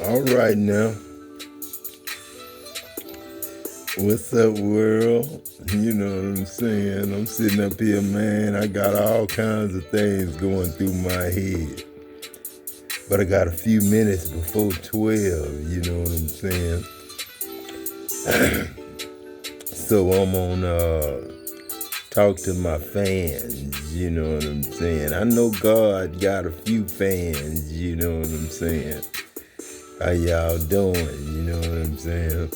All right now. What's up, world? You know what I'm saying? I'm sitting up here, man. I got all kinds of things going through my head. But I got a few minutes before 12, you know what I'm saying? So I'm gonna talk to my fans, you know what I'm saying? I know God got a few fans, you know what I'm saying? How y'all doing, you know what I'm saying?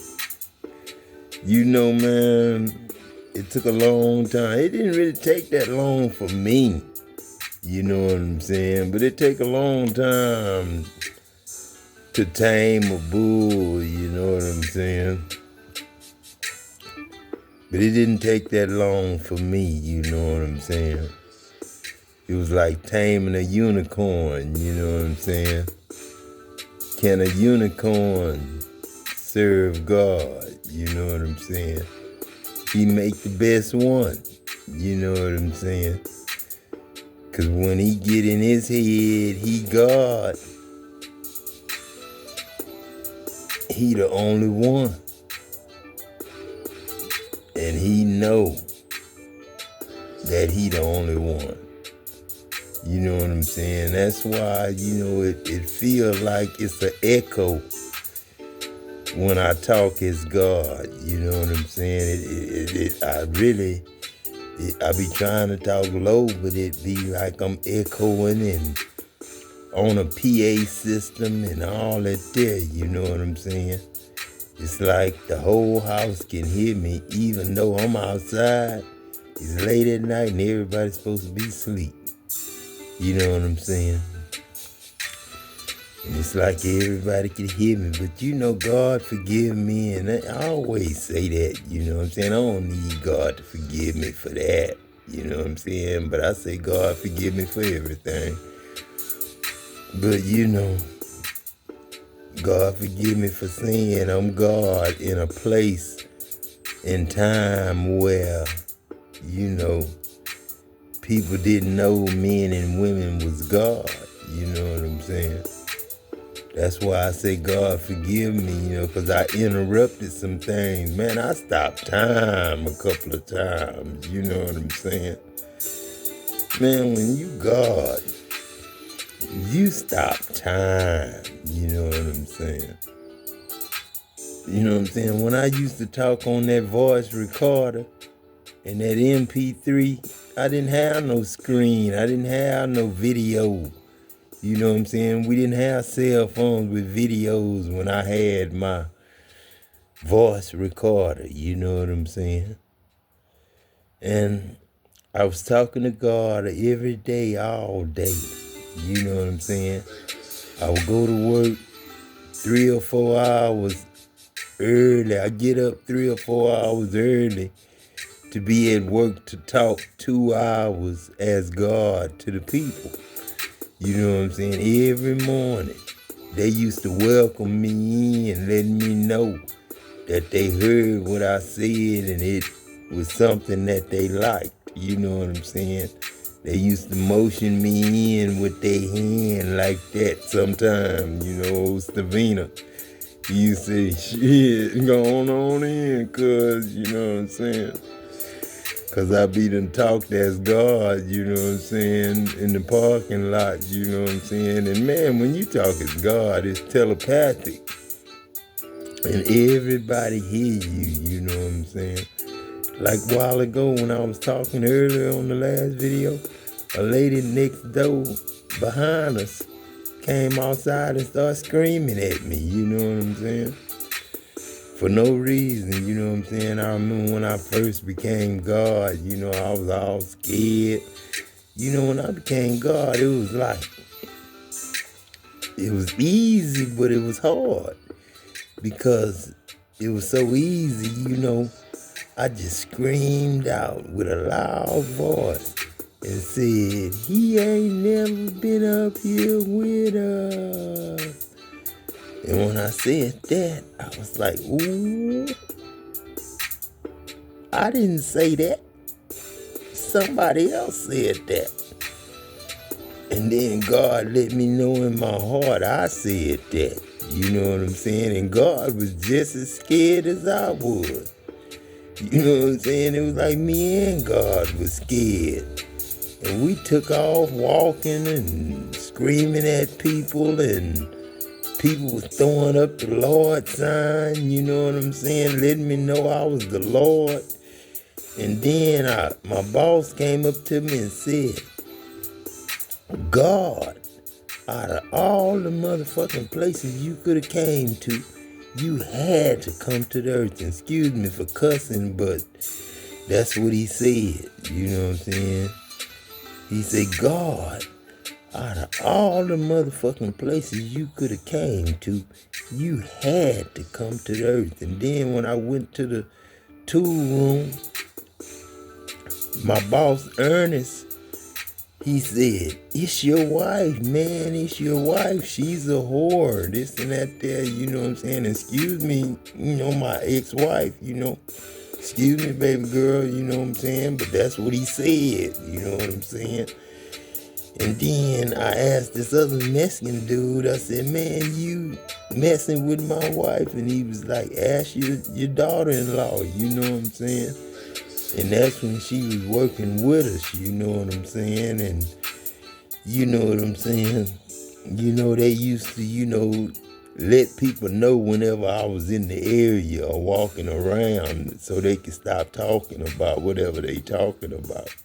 You know, man, it took a long time. It didn't really take that long for me, you know what I'm saying? But it take a long time to tame a bull, you know what I'm saying? But it didn't take that long for me, you know what I'm saying? It was like taming a unicorn, you know what I'm saying? Can a unicorn serve God? You know what I'm saying? He make the best one. You know what I'm saying? Cause when he get in his head, he God. He the only one. And he know that he the only one. You know what I'm saying? That's why, you know, it feels like it's an echo when I talk as God. You know what I'm saying? I be trying to talk low, but it be like I'm echoing and on a PA system and all that there, you know what I'm saying? It's like the whole house can hear me even though I'm outside. It's late at night and everybody's supposed to be asleep. You know what I'm saying? And it's like everybody can hear me, but you know, God forgive me, and I always say that, you know what I'm saying? I don't need God to forgive me for that, you know what I'm saying? But I say, God forgive me for everything. But you know, God forgive me for saying I'm God in a place and time where, you know, people didn't know men and women was God, you know what I'm saying? That's why I say, God forgive me, you know, because I interrupted some things. Man, I stopped time a couple of times, you know what I'm saying? Man, when you God, you stop time, you know what I'm saying? You know what I'm saying? When I used to talk on that voice recorder and that MP3, I didn't have no screen. I didn't have no video. You know what I'm saying? We didn't have cell phones with videos when I had my voice recorder. You know what I'm saying? And I was talking to God every day, all day. You know what I'm saying? I would go to work 3 or 4 hours early. I get up 3 or 4 hours early to be at work to talk 2 hours as God to the people. You know what I'm saying? Every morning, they used to welcome me in, letting me know that they heard what I said and it was something that they liked. You know what I'm saying? They used to motion me in with their hand like that sometime. You know, Stavina. He used to say, shit, go on in, cuz, you know what I'm saying? Cause I be done talked as God, you know what I'm saying, in the parking lot, you know what I'm saying? And man, when you talk as God, it's telepathic. And everybody hear you, you know what I'm saying? Like a while ago when I was talking earlier on the last video, a lady next door behind us came outside and started screaming at me, you know what I'm saying? For no reason, you know what I'm saying? I remember when I first became God, you know, I was all scared. You know, when I became God, it was like, it was easy, but it was hard. Because it was so easy, you know, I just screamed out with a loud voice and said, he ain't never been up here with us. And when I said that, I was like, ooh, I didn't say that. Somebody else said that. And then God let me know in my heart I said that. You know what I'm saying? And God was just as scared as I was. You know what I'm saying? It was like me and God was scared. And we took off walking and screaming at people, and people was throwing up the Lord sign, you know what I'm saying, letting me know I was the Lord. And then my boss came up to me and said, God, out of all the motherfucking places you could have came to, you had to come to the earth. And excuse me for cussing, but that's what he said, you know what I'm saying? He said, God, out of all the motherfucking places you could have came to, you had to come to the earth. And then when I went to the tool room, my boss, Ernest, he said, it's your wife, man, it's your wife. She's a whore, this and that there, you know what I'm saying? Excuse me, you know, my ex-wife, you know. Excuse me, baby girl, you know what I'm saying? But that's what he said, you know what I'm saying? And then I asked this other Mexican dude, I said, man, you messing with my wife? And he was like, ask your daughter-in-law, you know what I'm saying? And that's when she was working with us, you know what I'm saying? And you know what I'm saying? You know, they used to, you know, let people know whenever I was in the area or walking around so they could stop talking about whatever they talking about.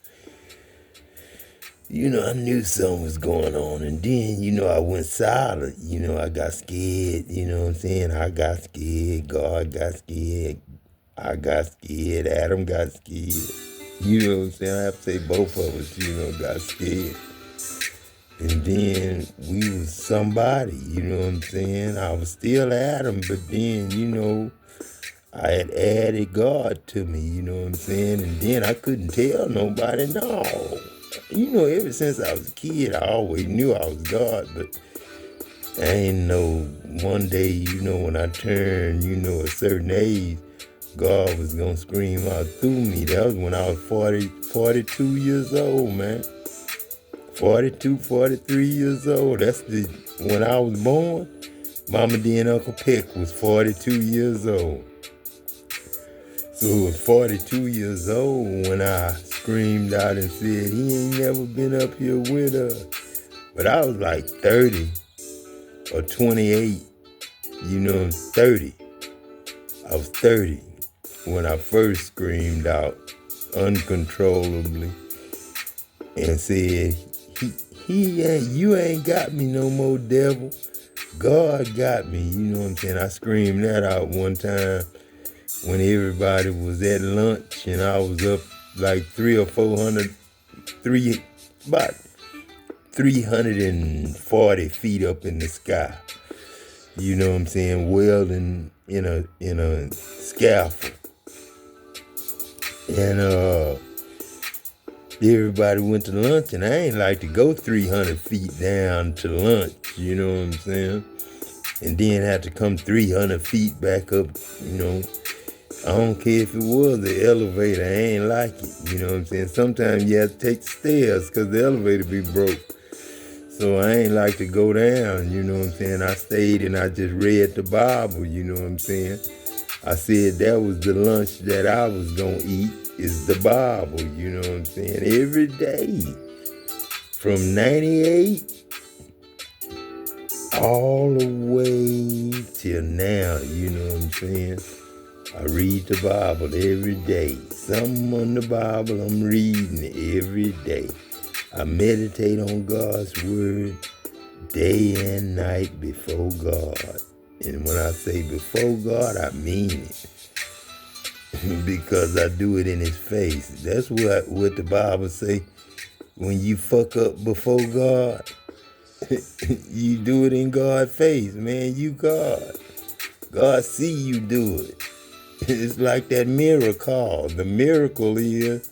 You know, I knew something was going on. And then, you know, I went silent. You know, I got scared. You know what I'm saying? I got scared. God got scared. I got scared. Adam got scared. You know what I'm saying? I have to say both of us, you know, got scared. And then we was somebody, you know what I'm saying? I was still Adam, but then, you know, I had added God to me, you know what I'm saying? And then I couldn't tell nobody, no. You know, ever since I was a kid, I always knew I was God, but I ain't know one day, you know, when I turned, you know, a certain age, God was going to scream out through me. That was when I was 42 years old, man. 42, 43 years old. That's when I was born. Mama D and Uncle Peck was 42 years old. So it was 42 years old when I screamed out and said, he ain't never been up here with her. But I was like 30 or 28, you know, 30. I was 30 when I first screamed out uncontrollably and said, you ain't got me no more, devil. God got me, you know what I'm saying? I screamed that out one time when everybody was at lunch and I was up like about 340 feet up in the sky. You know what I'm saying? Welding in a scaffold. And everybody went to lunch, and I ain't like to go 300 feet down to lunch, you know what I'm saying? And then have to come 300 feet back up, you know. I don't care if it was the elevator, I ain't like it, you know what I'm saying? Sometimes you have to take the stairs because the elevator be broke. So I ain't like to go down, you know what I'm saying? I stayed and I just read the Bible, you know what I'm saying? I said that was the lunch that I was going to eat, is the Bible, you know what I'm saying? Every day from 98 all the way till now, you know what I'm saying? I read the Bible every day. Something on the Bible I'm reading every day. I meditate on God's word day and night before God. And when I say before God, I mean it. Because I do it in his face. That's what the Bible say. When you fuck up before God, you do it in God's face, man. You God. God see you do it. It's like that mirror call. The miracle is,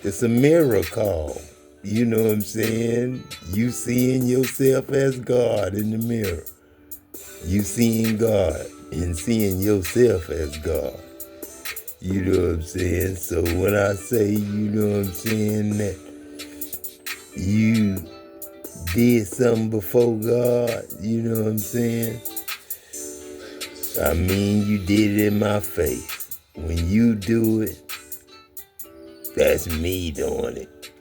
it's a mirror call. You know what I'm saying? You seeing yourself as God in the mirror. You seeing God and seeing yourself as God. You know what I'm saying? So when I say, you know what I'm saying, that you did something before God, you know what I'm saying? I mean, you did it in my face. When you do it, that's me doing it.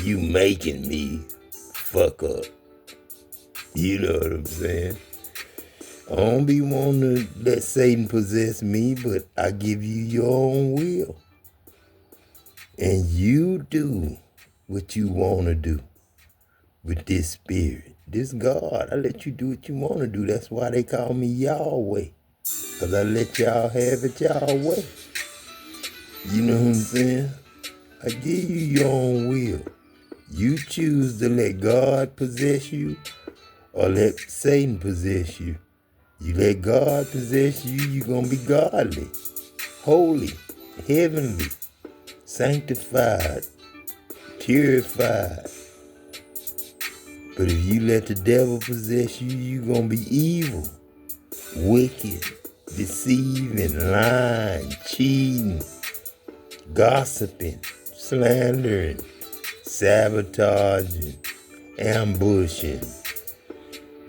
You making me fuck up. You know what I'm saying? I don't be wanting to let Satan possess me, but I give you your own will. And you do what you want to do with this spirit. This God, I let you do what you want to do. That's why they call me Yahweh. Because I let y'all have it y'all way. You know what I'm saying? I give you your own will. You choose to let God possess you or let Satan possess you. You let God possess you, you're going to be godly, holy, heavenly, sanctified, purified. But if you let the devil possess you, you're going to be evil, wicked, deceiving, lying, cheating, gossiping, slandering, sabotaging, ambushing.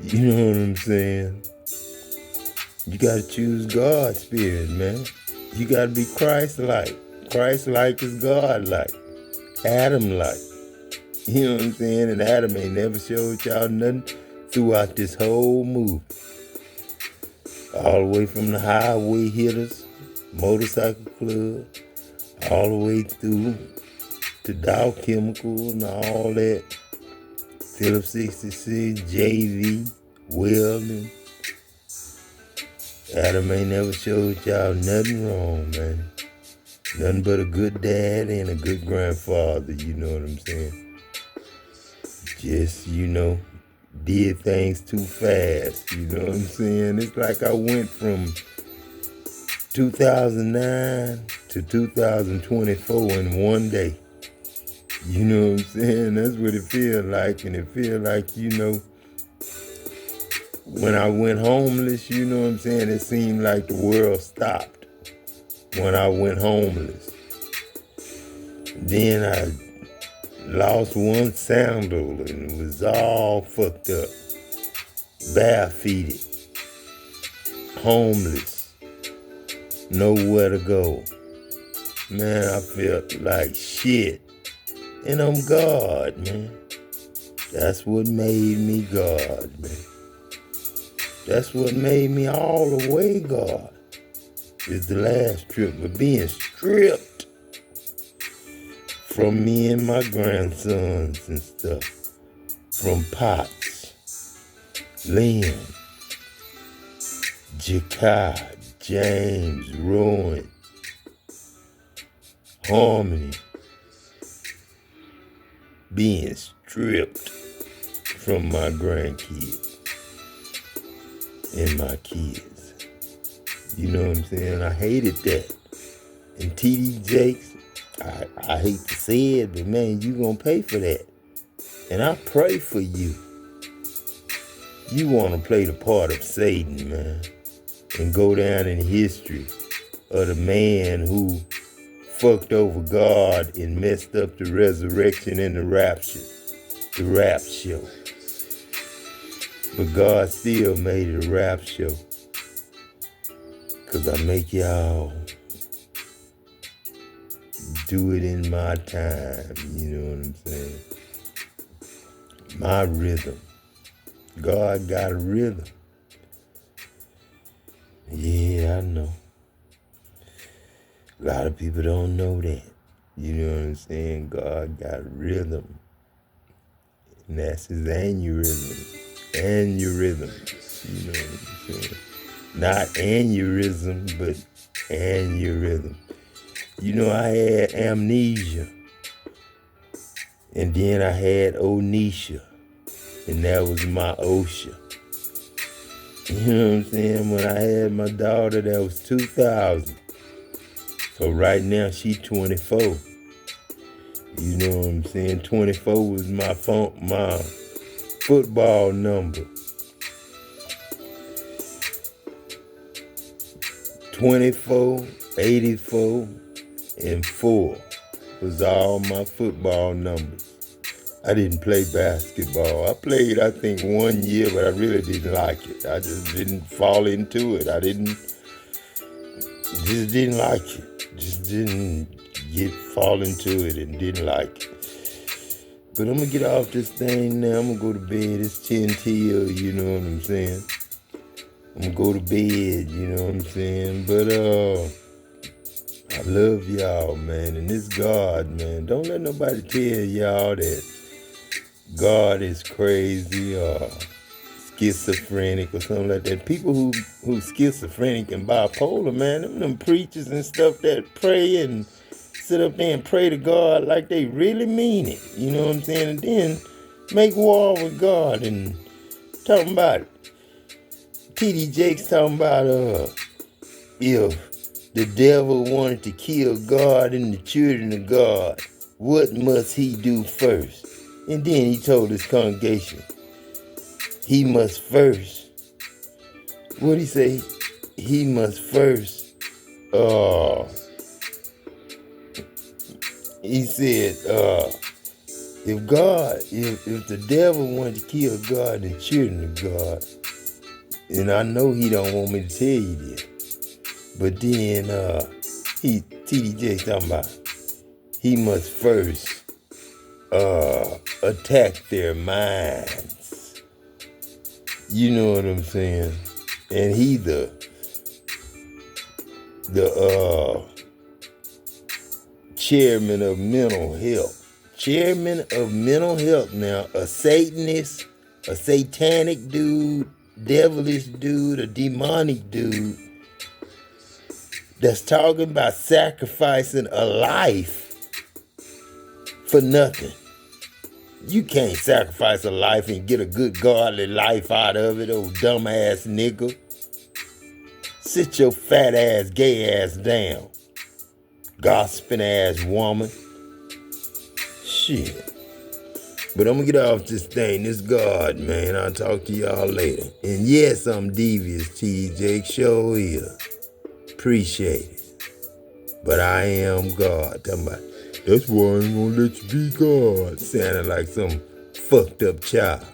You know what I'm saying? You got to choose God's spirit, man. You got to be Christ-like. Christ-like is God-like, Adam-like. You know what I'm saying? And Adam ain't never showed y'all nothing throughout this whole movie. All the way from the highway hitters, motorcycle club, all the way through to Dow Chemical and all that. Phillips 66, JV, welding. Adam ain't never showed y'all nothing wrong, man. Nothing but a good dad and a good grandfather, you know what I'm saying? Just, did things too fast, you know what I'm saying? It's like I went from 2009 to 2024 in one day. You know what I'm saying? That's what it feels like. And it feels like, when I went homeless, you know what I'm saying? It seemed like the world stopped when I went homeless. Then I lost one sandal and it was all fucked up. Barefooted. Homeless. Nowhere to go. Man, I felt like shit. And I'm God, man. That's what made me God, man. That's what made me all the way God. Is the last trip, but being stripped from me and my grandsons and stuff. From Potts, Liam, Jakai, James, Rowan, Harmony. Being stripped from my grandkids and my kids. You know what I'm saying? I hated that. And TD Jakes, I hate to say it, but man, you gonna pay for that. And I pray for you. You wanna play the part of Satan, man, and go down in history of the man who fucked over God and messed up the resurrection and the rapture, the rap show. But God still made it a rap show. Cause I make y'all do it in my time, you know what I'm saying? My rhythm. God got a rhythm. Yeah, I know. A lot of people don't know that. You know what I'm saying? God got rhythm. And that's his aneurysm. Aneurysm. You know what I'm saying? Not aneurysm, but aneurysm. I had amnesia. And then I had onisha. And that was my OSHA. You know what I'm saying? When I had my daughter, that was 2000. So right now, she 24. You know what I'm saying? 24 was my football number. 24, 84, and 4 was all my football numbers. I didn't play basketball. I played, I think, 1 year, but I really didn't like it. I just didn't fall into it. Just didn't like it. Just didn't fall into it and didn't like it. But I'm going to get off this thing now. I'm going to go to bed. It's 10 till, you know what I'm saying? I'm going to go to bed, you know what I'm saying? But, I love y'all, man. And this God, man. Don't let nobody tell y'all that God is crazy or schizophrenic or something like that. People who schizophrenic and bipolar, man, them preachers and stuff that pray and sit up there and pray to God like they really mean it. You know what I'm saying? And then make war with God and talking about T.D. Jakes talking about if the devil wanted to kill God and the children of God, what must he do first? And then he told his congregation, he must first, what'd he say? He must first, he said, if the devil wanted to kill God and the children of God, and I know he don't want me to tell you this, but then T.D. Jakes talking about he must first attack their minds. You know what I'm saying? And he the chairman of mental health. Chairman of mental health now, a Satanist, a satanic dude, devilish dude, a demonic dude that's talking about sacrificing a life for nothing. You can't sacrifice a life and get a good godly life out of it, old dumbass nigga. Sit your fat ass, gay ass down. Gossiping ass woman. Shit. But I'm gonna get off this thing. This God, man. I'll talk to y'all later. And yes, I'm devious, T. Jake. Show here. Appreciate it. But I am God. Talking about, that's why I ain't gonna let you be God. Sounding like some fucked up child.